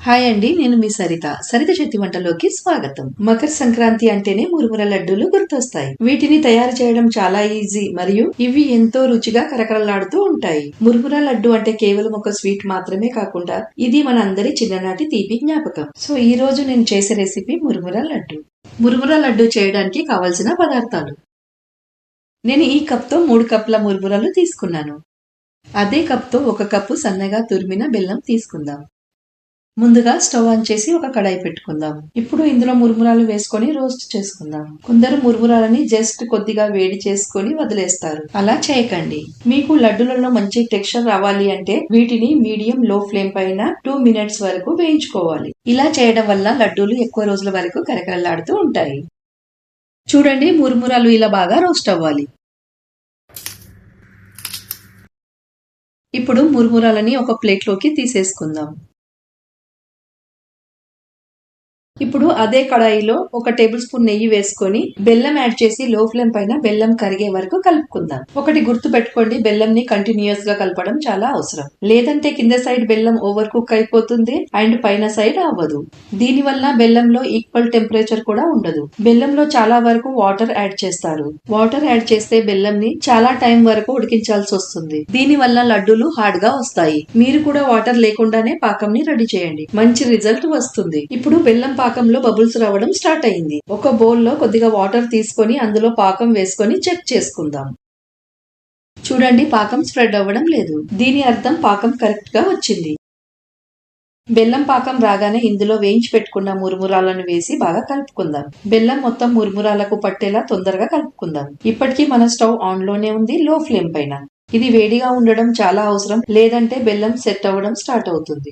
Hi అండి, నేను మీ సరిత చేతి వంటలోకి స్వాగతం. మకర సంక్రాంతి అంటేనే మురుముర లడ్డూలు గుర్తొస్తాయి. వీటిని తయారు చేయడం చాలా ఈజీ మరియు ఇవి ఎంతో రుచిగా కరకరలాడుతూ ఉంటాయి. మురుముర లడ్డు అంటే కేవలం ఒక స్వీట్ మాత్రమే కాకుండా ఇది మన అందరి చిన్ననాటి తీపి జ్ఞాపకం. సో ఈ రోజు నేను చేసే రెసిపీ మురుముర లడ్డు. మురుముర లడ్డు చేయడానికి కావలసిన పదార్థాలు: నేను ఈ కప్తో 3 కప్పుల మురుమురలు తీసుకున్నాను. అదే కప్తో 1 కప్పు సన్నగా తురిమిన బెల్లం తీసుకుందాం. ముందుగా స్టవ్ ఆన్ చేసి ఒక కడాయి పెట్టుకుందాం. ఇప్పుడు ఇందులో మురుమురాలు వేసుకొని రోస్ట్ చేసుకుందాం. కొందరు మురుమురాలని జస్ట్ కొద్దిగా వేడి చేసుకొని వదిలేస్తారు. అలా చేయకండి. మీకు లడ్డులలో మంచి టెక్స్చర్ రావాలి అంటే వీటిని మీడియం లో ఫ్లేమ్ పైన 2 మినిట్స్ వరకు వేయించుకోవాలి. ఇలా చేయడం వల్ల లడ్డూలు ఎక్కువ రోజుల వరకు కరకరలాడుతూ ఉంటాయి. చూడండి, మురుమురాలు ఇలా బాగా రోస్ట్ అవ్వాలి. ఇప్పుడు మురుమురాలని ఒక ప్లేట్లోకి తీసేసుకుందాం. ఇప్పుడు అదే కడాయిలో 1 టేబుల్ స్పూన్ నెయ్యి వేసుకొని బెల్లం యాడ్ చేసి లో ఫ్లేమ్ పైన బెల్లం కరిగే వరకు కలుపుకుందాం. ఒకటి గుర్తు పెట్టుకోండి, బెల్లం ని కంటిన్యూస్ గా కలపడం చాలా అవసరం. లేదంటే కింద సైడ్ బెల్లం ఓవర్ కుక్ అయిపోతుంది అండ్ పైన సైడ్ అవ్వదు. దీని వల్ల బెల్లంలో ఈక్వల్ టెంపరేచర్ కూడా ఉండదు. బెల్లంలో చాలా వరకు వాటర్ యాడ్ చేస్తారు. వాటర్ యాడ్ చేస్తే బెల్లం ని చాలా టైం వరకు ఉడికించాల్సి వస్తుంది. దీని వల్ల లడ్డూలు హార్డ్ గా వస్తాయి. మీరు కూడా వాటర్ లేకుండానే పాకం ని రెడీ చేయండి, మంచి రిజల్ట్ వస్తుంది. ఇప్పుడు బెల్లం పాకంలో బబుల్స్ రావడం స్టార్ట్ అయింది. ఒక బౌల్ లో కొద్దిగా వాటర్ తీసుకొని అందులో పాకం వేసుకొని చెక్ చేసుకుందాం. చూడండి, పాకం స్ప్రెడ్ అవ్వడం లేదు. దీని అర్థం పాకం కరెక్ట్ గా వచ్చింది. బెల్లం పాకం రాగానే ఇందులో వేయించి పెట్టుకున్న మురుమురాలను వేసి బాగా కలుపుకుందాం. బెల్లం మొత్తం మురుమురాలకు పట్టేలా తొందరగా కలుపుకుందాం. ఇప్పటికీ మన స్టవ్ ఆన్ లోనే ఉంది, లో ఫ్లేమ్ పైన. ఇది వేడిగా ఉండడం చాలా అవసరం, లేదంటే బెల్లం సెట్ అవ్వడం స్టార్ట్ అవుతుంది.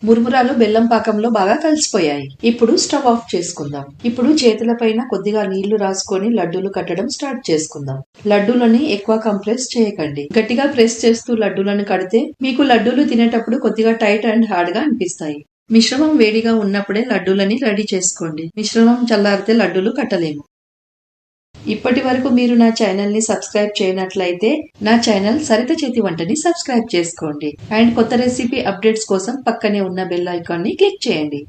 మురుమురాలు బెల్లం పాకంలో బాగా కలిసిపోయాయి. ఇప్పుడు స్టవ్ ఆఫ్ చేసుకుందాం. ఇప్పుడు చేతుల పైన కొద్దిగా నీళ్లు రాసుకొని లడ్డూలు కట్టడం స్టార్ట్ చేసుకుందాం. లడ్డూలని ఎక్కువ కంప్రెస్ చేయకండి. గట్టిగా ప్రెస్ చేస్తూ లడ్డూలను కడితే మీకు లడ్డూలు తినేటప్పుడు కొద్దిగా టైట్ అండ్ హార్డ్ గా అనిపిస్తాయి. మిశ్రమం వేడిగా ఉన్నప్పుడే లడ్డూలని రెడీ చేసుకోండి. మిశ్రమం చల్లారితే లడ్డూలు కట్టలేము. ఇప్పటి వరకు మీరు నా ఛానల్ ని సబ్స్క్రైబ్ చేయనట్లయితే నా ఛానల్ సరిత చేతి వంటని సబ్స్క్రైబ్ చేసుకోండి. అండ్ కొత్త రెసిపీ అప్డేట్స్ కోసం పక్కనే ఉన్న బెల్ ఐకాన్ ని క్లిక్ చేయండి.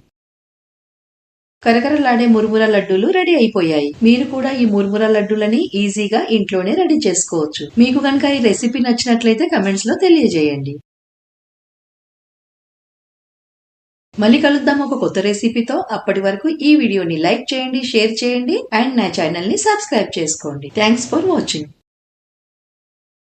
కరకరలాడే మురుముర లడ్డూలు రెడీ అయిపోయాయి. మీరు కూడా ఈ మురుముర లడ్డూలని ఈజీగా ఇంట్లోనే రెడీ చేసుకోవచ్చు. మీకు కనుక ఈ రెసిపీ నచ్చినట్లయితే కమెంట్స్ లో తెలియజేయండి. మళ్ళీ కలుద్దాం ఒక కొత్త రెసిపీతో. అప్పటి వరకు ఈ వీడియోని లైక్ చేయండి, షేర్ చేయండి అండ్ నా ఛానల్ ని సబ్స్క్రైబ్ చేసుకోండి. Thanks for watching.